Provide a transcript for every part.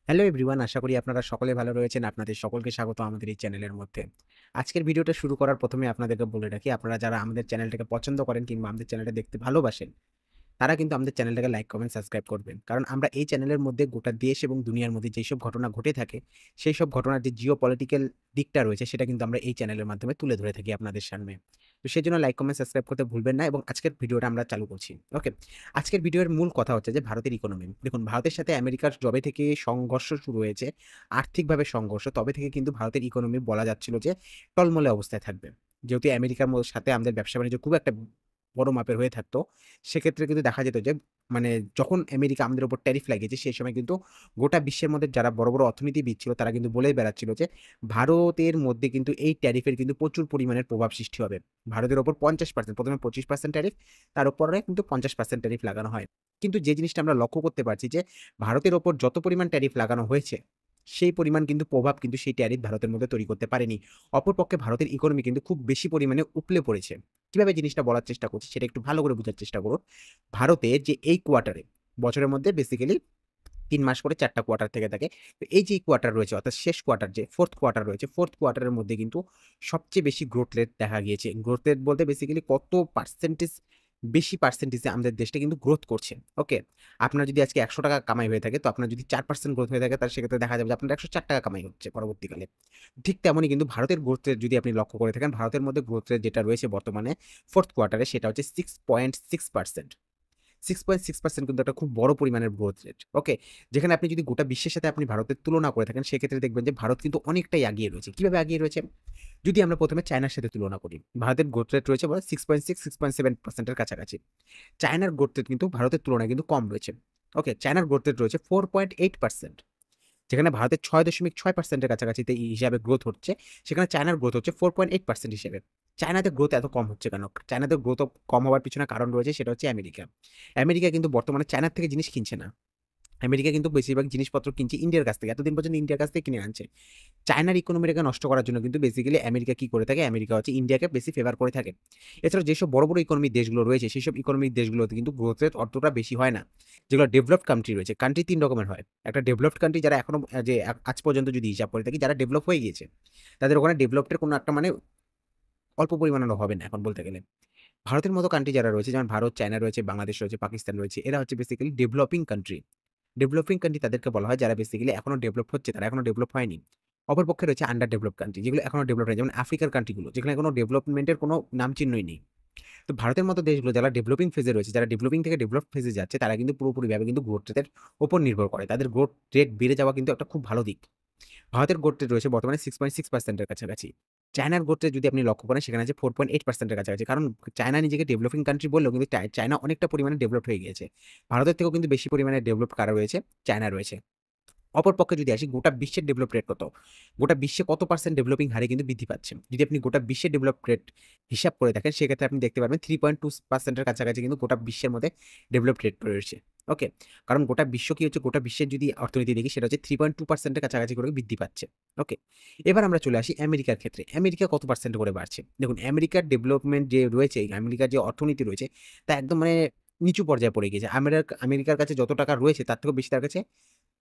Hello everyone, আশা করি আপনারা সকলে ভালো রয়েছেন। আপনাদের সকলকে স্বাগত আমাদের এই চ্যানেলের মধ্যে। আজকের ভিডিওটা শুরু করার ১ম এ আপনাদেরকে বলে রাখি, আপনারা যারা আমাদের চ্যানেলটাকে পছন্দ করেন কিংবা আমাদের চ্যানেলটা দেখতে ভালোবাসেন, তারা কিন্তু আমাদের চ্যানেলটাকে লাইক, কমেন্ট, সাবস্ক্রাইব করবেন। কারণ আমরা এই চ্যানেলের মধ্যে গোটা দেশ এবং দুনিয়ার মধ্যে যেসব ঘটনা ঘটে থাকে, সেই সব ঘটনার যে জিওপলিটিক্যাল দিকটা রয়েছে, সেটা কিন্তু আমরা এই চ্যানেলের মাধ্যমে তুলে ধরে থাকি আপনাদের সামনে। তো সেজন্য লাইক, কমেন্ট, সাবস্ক্রাইব করতে ভুলবেন না এবং আজকের ভিডিওটা আমরা চালু করছি। ওকে? আজকের ভিডিওর মূল কথা হচ্ছে যে ভারতের ইকোনমি। দেখুন, ভারতের সাথে আমেরিকার যবে থেকে সংঘর্ষ শুরু হয়েছে, আর্থিকভাবে সংঘর্ষ, তবে থেকে কিন্তু ভারতের ইকোনমি বলা যাচ্ছিল যে টলমলে অবস্থায় থাকবে। যেহেতু আমেরিকার সাথে আমাদের ব্যবসা-বাণিজ্য খুব একটা বড় মাপের হয়ে থাকতো, সেক্ষেত্রে কিন্তু দেখা যেত যে মানে যখন আমেরিকা আমাদের উপর ট্যারিফ লাগিয়েছে, সেই সময় কিন্তু গোটা বিশ্বের মধ্যে যারা বড়, বড় অর্থনীতিবিদ ছিল, তারা কিন্তু বলেই বেড়াচ্ছিল যে ভারতের মধ্যে কিন্তু এই ট্যারিফের কিন্তু প্রচুর পরিমাণের প্রভাব সৃষ্টি হবে। ভারতের উপর ৫০%, ১ম এ ২৫% ট্যারিফ, তার উপরে কিন্তু ৫০% ট্যারিফ লাগানো হয়। কিন্তু যে জিনিসটা আমরা লক্ষ্য করতে পারছি যে ভারতের উপর যত পরিমাণ ট্যারিফ লাগানো হয়েছে, সেই পরিমাণ কিন্তু প্রভাব কিন্তু সেই ট্যারিফ ভারতের মধ্যে তৈরি করতে পারেনি। অপরপক্ষে ভারতের ইকোনমি কিন্তু খুব বেশি পরিমাণে উপলে পড়েছে। কিভাবে জিনিসটা বলার চেষ্টা করছি সেটা একটু ভালো করে বুঝার চেষ্টা করুন। ভারতে যে এই কোয়ার্টারে, বছরের মধ্যে বেসিক্যালি ৩ মাস করে ৪ টা কোয়ার্টার থেকে থাকে। তো এই যে কোয়ার্টার রয়েছে, অর্থাৎ শেষ কোয়ার্টার, যে 4th কোয়ার্টার রয়েছে, 4th কোয়ার্টারের মধ্যে কিন্তু সবচেয়ে বেশি গ্রোথ রেট দেখা গিয়েছে। গ্রোথ রেট বলতে বেসিক্যালি কত পার্সেন্টেজ, বেশি পার্সেন্টেজে আমাদের দেশটা কিন্তু গ্রোথ করছে। ওকে? আপনার যদি আজকে ৳১০০ কামাই হয়ে থাকে, তো আপনার যদি 4% গ্রোথ হয়ে থাকে, তাহলে সেক্ষেত্রে দেখা যাবে যে আপনার ৳১০৪ কামাই হচ্ছে পরবর্তীকালে। ঠিক তেমনই কিন্তু ভারতের গ্রোথ রেট যদি আপনি লক্ষ্য করে থাকেন, ভারতের মধ্যে গ্রোথ রেট যেটা রয়েছে বর্তমানে 4th কোয়ার্টারে, সেটা হচ্ছে 6.6%। 6.6% কিন্তু একটা খুব বড় পরিমাণের গ্রোথ রেট। ওকে? যেখানে আপনি যদি গোটা বিশ্বের সাথে আপনি ভারতের তুলনা করে থাকেন, সেক্ষেত্রে দেখবেন যে ভারত কিন্তু অনেকটাই এগিয়ে রয়েছে। কিভাবে এগিয়ে রয়েছে? যদি আমরা ১ম এ চায়নার সাথে তুলনা করি, ভারতের গ্রোথ রেট রয়েছে 6.6-6.7% এর কাছাকাছি। চায়নার গ্রোথ রেট কিন্তু ভারতের তুলনায় কিন্তু কম রয়েছে। ওকে? চায়নার গ্রোথ রেট রয়েছে 4.8%, যেখানে ভারতের 6.6% এর কাছাকাছিতে হিসাবে গ্রোথ হচ্ছে, সেখানে চায়নার গ্রোথ হচ্ছে 4.8% হিসেবে। চায়নাতে গ্রোথ এত কম হচ্ছে কেন? চায়নাতে গ্রোথ কম হওয়ার পিছনে কারণ রয়েছে, সেটা হচ্ছে আমেরিকা। আমেরিকা কিন্তু বর্তমানে চায়নার থেকে জিনিস কিনছে না। আমেরিকা কিন্তু বেশিরভাগ জিনিসপত্র কিনছে ইন্ডিয়ার কাছ থেকে। এতদিন পর্যন্ত ইন্ডিয়ার কাছ থেকে কিনে আনছে। চায়নার ইকোনমিটাকে নষ্ট করার জন্য কিন্তু বেসিক্যালি আমেরিকা কি করে থাকে? আমেরিকা হচ্ছে ইন্ডিয়াকে বেশি ফেভার করে থাকে। এছাড়াও যেসব বড়, বড় ইকোনমিক দেশগুলো রয়েছে, সেসব ইকোনমিক দেশগুলোতে কিন্তু গ্রোথ রেট অতটা বেশি হয় না। যেগুলো ডেভেলপড কান্ট্রি রয়েছে, কান্ট্রি ৩ রকমের হয়। একটা ডেভেলপড কান্ট্রি, যারা এখনো যে আজ পর্যন্ত যদি হিসাব করে থাকি, যারা ডেভেলপ হয়ে গিয়েছে, তাদের ওখানে ডেভেলপড এর কোনো একটা মানে অল্প পরিমাণেরও হবে না এখন বলতে গেলে। ভারতের মতো কান্ট্রি যারা রয়েছে, যেমন ভারত, চায়না রয়েছে, বাংলাদেশ রয়েছে, পাকিস্তান রয়েছে, এরা হচ্ছে basically developing country. Developing country তাদেরকে বলা হয় যারা বেসিক্যালি এখনো ডেভেলপ হচ্ছে, তারা এখনো ডেভেলপ হয়নি। অপরপক্ষে রয়েছে আন্ডার ডেভেলপড কান্ট্রি, যেগুলো এখনো ডেভেলপ হয়নি। যেমন আফ্রিকার কান্ট্রিগুলো, যেখানে কোনো ডেভেলপমেন্টের কোনো নামচিহ্নই নেই। তো ভারতের মতো দেশগুলো যারা ডেভেলপিং ফেজে রয়েছে, যারা ডেভেলপিং থেকে ডেভেলপড ফেজে যাচ্ছে, তারা কিন্তু পুরোপুরিভাবে কিন্তু গ্রোথ রেটের উপর নির্ভর করে। তাদের গ্রোথ রেট বেড়ে যাওয়া কিন্তু একটা খুব ভালো দিক। ভারতের গ্রোথ রেট রয়েছে বর্তমানে 6.6% এর কাছাকাছি। চায়নার গ্রোথ রেট যদি আপনি লক্ষ্য করেন, সেখানে আছে 4.8% এর কাছাকাছি। কারণ চায়না নিজেকে ডেভেলপিং কান্ট্রি বললেও কিন্তু চায়না অনেকটা পরিমাণে ডেভেলপড হয়ে গিয়েছে। ভারতের থেকেও কিন্তু বেশি পরিমাণে ডেভেলপড কারা রয়েছে? চায়না রয়েছে। অপরপক্ষে যদি আসি, গোটা বিশ্বের ডেভেলপ রেট কত? গোটা বিশ্বে কত পার্সেন্ট ডেভেলপিং হারে কিন্তু বৃদ্ধি পাচ্ছে। যদি আপনি গোটা বিশ্বের ডেভেলপ রেট হিসাব করে দেখেন, সেক্ষেত্রে আপনি দেখতে পারবেন 3.2% এর কাছাকাছি কিন্তু গোটা বিশ্বের মধ্যে ডেভেলপ রেট রয়েছে। ওকে? কারণ গোটা বিশ্ব কি হচ্ছে, গোটা বিশ্বের যদি অর্থনীতি দেখি, সেটা হচ্ছে 3.2% এর কাছাকাছি করে বৃদ্ধি পাচ্ছে। ওকে? এবার আমরা চলে আসি আমেরিকার ক্ষেত্রে। আমেরিকা কত পার্সেন্ট করে বাড়ছে? দেখুন, আমেরিকার ডেভেলপমেন্ট যে রয়েছে, আমেরিকার যে অর্থনীতি রয়েছে, তা একদম মানে নিচু পর্যায়ে পড়ে গিয়েছে। আমেরিকার কাছে যত টাকা রয়েছে, তার থেকেও বেশি তার কাছে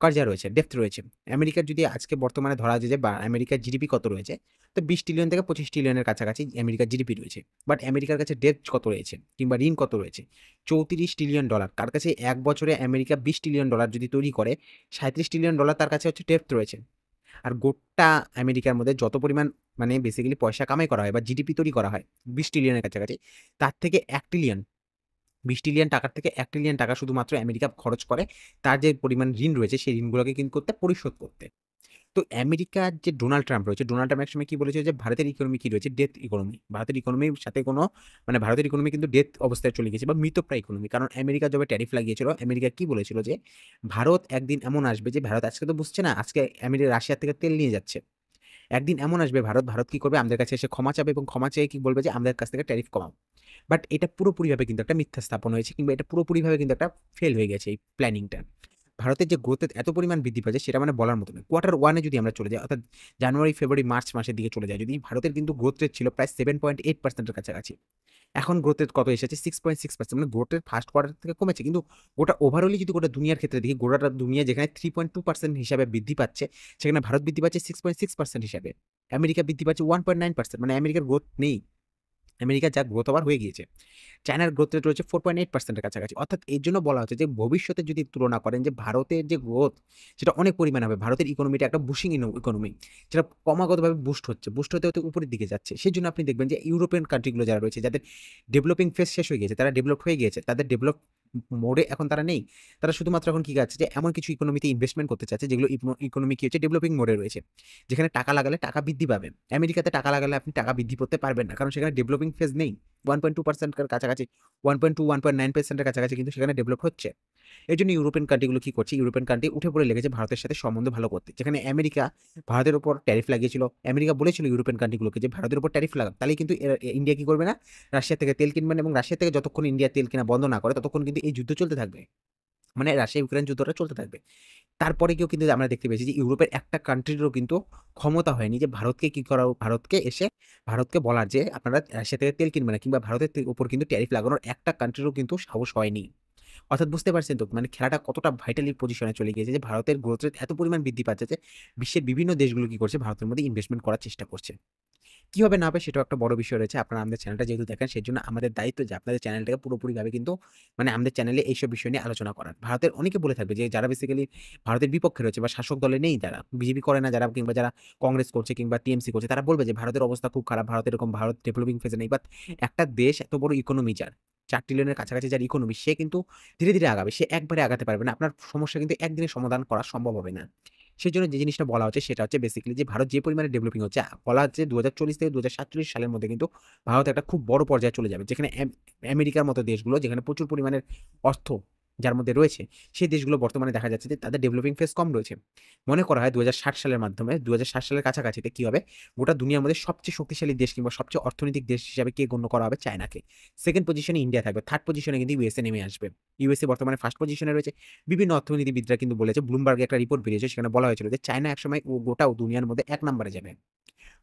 কর্জা রয়েছে, ডেপ্থ রয়েছে। আমেরিকার যদি আজকে বর্তমানে ধরা যায় যে আমেরিকার জিডিপি কত রয়েছে, তো ২০ ট্রিলিয়ন থেকে ২৫ ট্রিলিয়নের কাছাকাছি আমেরিকার জিডিপি রয়েছে। বাট আমেরিকার কাছে ডেপ্থ কত রয়েছে কিংবা ঋণ কত রয়েছে? $৩৪ ট্রিলিয়ন। তার কাছে ১ বছরে আমেরিকা $২০ ট্রিলিয়ন যদি তৈরি করে, $৩৭ ট্রিলিয়ন তার কাছে হচ্ছে ডেপ্থ রয়েছে। আর গোটা আমেরিকার মধ্যে যত পরিমাণ মানে বেসিক্যালি পয়সা কামাই করা হয় বা জিডিপি তৈরি করা হয় ২০ ট্রিলিয়নের কাছাকাছি, তার থেকে ১ ট্রিলিয়ন, $২০ ট্রিলিয়ন টাকার থেকে $১ ট্রিলিয়ন টাকা শুধুমাত্র আমেরিকা খরচ করে তার যে পরিমাণ ঋণ রয়েছে, সেই ঋণগুলোকে কিন্তু করতে পরিশোধ করতে। তো আমেরিকার যে ডোনাল্ড ট্রাম্প রয়েছে, ডোনাল্ড ট্রাম্প একসময় কি বলেছে যে ভারতের ইকোনমি কি রয়েছে? Death economy. ভারতের ইকোনমির সাথে কোনো মানে ভারতের ইকোনমি কিন্তু ডেথ অবস্থায় চলে গেছে বা মৃতপ্রায় ইকোনমি। কারণ আমেরিকা যবে ট্যারিফ লাগিয়েছিল, আমেরিকা কি বলেছিল যে ভারত একদিন এমন আসবে যে ভারত আজকে তো বুঝছে না, আজকে রাশিয়া থেকে তেল নিয়ে যাচ্ছে। একদিন এমন আসবে ভারত কি করবে? আমাদের কাছে এসে ক্ষমা চাবে এবং ক্ষমা চেয়ে কি বলবে যে আমাদের কাছ থেকে ট্যারিফ কমাও। বাট এটা পুরোপুরিভাবে কিন্তু একটা মিথ্যা স্থাপন হয়েছে কিংবা এটা পুরোপুরিভাবে কিন্তু একটা ফেল হয়ে গেছে এই প্ল্যানিংটা। ভারতের যে গ্রোথ এত পরিমাণ বৃদ্ধি পাচ্ছে সেটা মানে বলার মতো নয়। কোয়ার্টার 1 এ যদি আমরা চলে যাই অর্থাৎ জানুয়ারি, ফেব্রুয়ারি, মার্চ মাসের দিকে চলে যাই যদি ভারতের কিন্তু গ্রোথ রেট ছিল প্রায় 7.8% এর কাছাকাছি। এখন গ্রোথ রেট কত এসেছে? 6.6%, মানে গ্রোথ রেট ফার্স্ট কোয়ার্টার থেকে কমেছে। কিন্তু গোটা ওভারঅলি যদি গোটা দুনিয়ার ক্ষেত্রে দেখি, গোটা দুনিয়া যেখানে 3.2% হিসাবে বৃদ্ধি পাচ্ছে, সেখানে ভারত বৃদ্ধি পাচ্ছে 6.6% হিসাবে। আমেরিকা বৃদ্ধি পাচ্ছে 1.9%, মানে আমেরিকার গ্রোথ নেই। আমেরিকার যা গ্রোথ ওভার হয়ে গিয়েছে। চায়নার গ্রোথ রেট রয়েছে 4.8% এর কাছাকাছি। অর্থাৎ এর জন্য বলা হচ্ছে যে ভবিষ্যতে যদি তুলনা করেন যে ভারতের যে গ্রোথ সেটা অনেক পরিমাণে হবে। ভারতের ইকোনমিটা একটা বুশিং ইকোনমি। যেটা ক্রমাগতভাবে বুস্ট হচ্ছে। বুস্ট হতে উপরের দিকে যাচ্ছে। সেজন্য আপনি দেখবেন যে ইউরোপিয়ান কান্ট্রি গুলো যারা রয়েছে যাদের ডেভেলপিং ফেজ শেষ হয়ে গিয়েছে, তারা ডেভেলপড হয়ে গিয়েছে। তাদের ডেভেলপ মোডে এখন তারা নেই। তারা শুধুমাত্র এখন কি চাচ্ছে যে এমন কিছু ইকোনমিতে ইনভেস্টমেন্ট করতে চাচ্ছে যেগুলো ইকোনমি কি হচ্ছে ডেভেলপিং মোডে রয়েছে। যেখানে টাকা লাগালে টাকা বৃদ্ধি পাবে। আমেরিকাতে টাকা লাগালে আপনি টাকা বৃদ্ধি করতে পারবেন না। কারণ সেখানে ডেভেলপিং ফেজ নেই। 1.2% এর কাছাকাছি, 1.2, 1.9% এর কাছাকাছি কিন্তু সেখানে ডেভেলপ হচ্ছে। এজন্য ইউরোপিয়ান কান্ট্রিগুলো কি করছে? ইউরোপিয়ান কান্ট্রি উঠে পড়ে লেগেছে ভারতের সাথে সম্বন্ধ ভালো করতে। যেখানে আমেরিকা ভারতের উপর ট্যারিফ লাগিয়েছিল। আমেরিকা বলেছিল ইউরোপিয়ান কান্ট্রিগুলোকে যে ভারতের উপর ট্যারিফ লাগাও। তাহলেই কিন্তু ইন্ডিয়া কি করবে না? রাশিয়া থেকে তেল কিনবে না, এবং রাশিয়া থেকে যতক্ষণ ইন্ডিয়া তেল কেনা বন্ধ না করে ততক্ষণ কিন্তু এই যুদ্ধ চলতে থাকবে। মানে রাশিয়া ইউক্রেন যুদ্ধটা চলতে থাকবে। তারপরে গিয়েও কিন্তু আমরা দেখতে পেয়েছি যে ইউরোপের একটা কান্ট্রিরও কিন্তু ক্ষমতা হয়নি যে ভারতকে কি করা, ভারতকে এসে ভারতকে বলার যে আপনারা রাশিয়া থেকে তেল কিনবে না, কিংবা ভারতের উপর কিন্তু ট্যারিফ লাগানোর একটা কান্ট্রিরও কিন্তু সাহস হয়নি। অর্থাৎ বুঝতে পারছেন তো মানে খেলাটা কতটা ভাইটালি পজিশনে চলে গিয়েছে যে ভারতের গ্রোথ রেট এত পরিমাণ বৃদ্ধি পাচ্ছে যে বিশ্বের বিভিন্ন দেশগুলো কি করছে, ভারতের মধ্যে ইনভেস্টমেন্ট করার চেষ্টা করছে। কি হবে না হবে সেটাও একটা বড় বিষয় রয়েছে। আপনারা আমাদের চ্যানেলটা যেহেতু দেখেন সেজন্য আমাদের দায়িত্ব যে আপনাদের চ্যানেলটাকে পুরোপুরিভাবে কিন্তু মানে আমাদের চ্যানেলে এইসব বিষয় নিয়ে আলোচনা করার। ভারতের অনেকে বলে থাকবে যে যারা বেসিক্যালি ভারতের বিপক্ষে রয়েছে বা শাসক দলে নেই, যারা বিজেপি করে না, যারা কিংবা যারা কংগ্রেস করছে কিংবা টিএমসি করছে, তারা বলবে যে ভারতের অবস্থা খুব খারাপ, ভারত এরকম, ভারত ডেভেলপিং ফেজে নেই। বাট একটা দেশ এত বড় ইকোনমি যার 4 ট্রিলিয়নের কাছাকাছি যার ইকোনমি, সে কিন্তু ধীরে, ধীরে আগাবে। সে একবারে আগাতে পারবে না। আপনার সমস্যা কিন্তু একদিনে সমাধান করা সম্ভব হবে না। সেজন্য যে জিনিসটা বলা হচ্ছে সেটা হচ্ছে বেসিক্যালি যে ভারত যে পরিমাণে ডেভেলপিং হচ্ছে, বলা হচ্ছে 2040 থেকে 2047 সালের মধ্যে কিন্তু ভারত একটা খুব বড় পর্যায়ে চলে যাবে। যেখানে আমেরিকার মতো দেশগুলো যেখানে প্রচুর পরিমাণের অর্থ যার মধ্যে রয়েছে, সেই দেশগুলো বর্তমানে দেখা যাচ্ছে যে তাদের ডেভেলপিং ফেজ কম রয়েছে। মনে করা হয় 2060 সালের মাধ্যমে 2060 সালের কাছাকাছিতে কি হবে? গোটা দুনিয়ার মধ্যে সবচেয়ে শক্তিশালী দেশ কিংবা সবচেয়ে অর্থনৈতিক দেশ হিসাবে কে গণ্য করা হবে? চায়নাকে। সেকেন্ড পজিশনে ইন্ডিয়া থাকবে। থার্ড পজিশনে কিন্তু ইউএসএ নেমে আসবে। ইউএসএ বর্তমানে ফার্স্ট পজিশনে রয়েছে। বিভিন্ন অর্থনীতিবিদরা কিন্তু বলেছে, ব্লুমবার্গে একটা রিপোর্ট বেরিয়েছে, সেখানে বলা হয়েছিল যে চায়না একসময় গোটা দুনিয়ার মধ্যে 1 নম্বরে যাবে।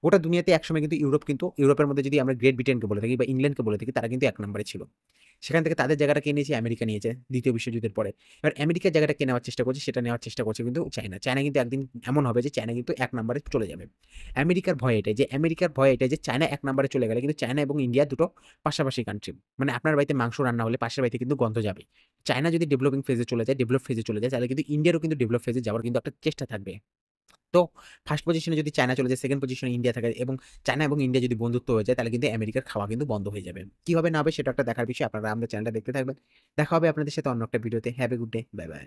গোটা দুনিয়াতে একসময় কিন্তু ইউরোপের মধ্যে যদি আমরা গ্রেট ব্রিটেনকে বলে থাকি বা ইংল্যান্ডকে বলে থাকি, তারা কিন্তু 1 নম্বরে ছিল। সেখান থেকে তাদের জায়গাটা কে নিয়েছে? আমেরিকা নিয়েছে ২য় বিশ্বযুদ্ধের পরে। এবার আমেরিকার জায়গাটা কে নেওয়ার চেষ্টা করছে? সেটা নেওয়ার চেষ্টা করছে কিন্তু চায়না। চায়না কিন্তু একদিন এমন হবে যে চায়না কিন্তু 1 নম্বরে চলে যাবে। আমেরিকার ভয় এটাই যে চায়না 1 নম্বরে চলে গেলে কিন্তু চায়না এবং ইন্ডিয়া দুটো পাশাপাশি কান্ট্রি। মানে আপনার বাড়িতে মাংস রান্না হলে পাশের বাড়িতে কিন্তু গন্ধ যাবে। চায়না যদি ডেভেলপিং ফেজে চলে যায়, ডেভেলপ ফেজে চলে যায়, তাহলে কিন্তু ইন্ডিয়ারও কিন্তু ডেভেলপ ফেজে যাওয়ার কিন্তু একটা চেষ্টা থাকবে। তো ফার্স্ট পজিশনে যদি চায়না চলে যায়, সেকেন্ড পজিশনে ইন্ডিয়া থাকে, এবং চায়না এবং ইন্ডিয়া যদি বন্ধুত্ব হয়ে যায়, তাহলে কিন্তু আমেরিকার খাওয়া কিন্তু বন্ধ হয়ে যাবে। কি হবে না হবে সেটা একটা দেখার বিষয়। আপনারা আমাদের চ্যানেলটা দেখতে থাকবেন। দেখা হবে আপনাদের সাথে অন্য একটা ভিডিওতে। Have a good day. Bye, by.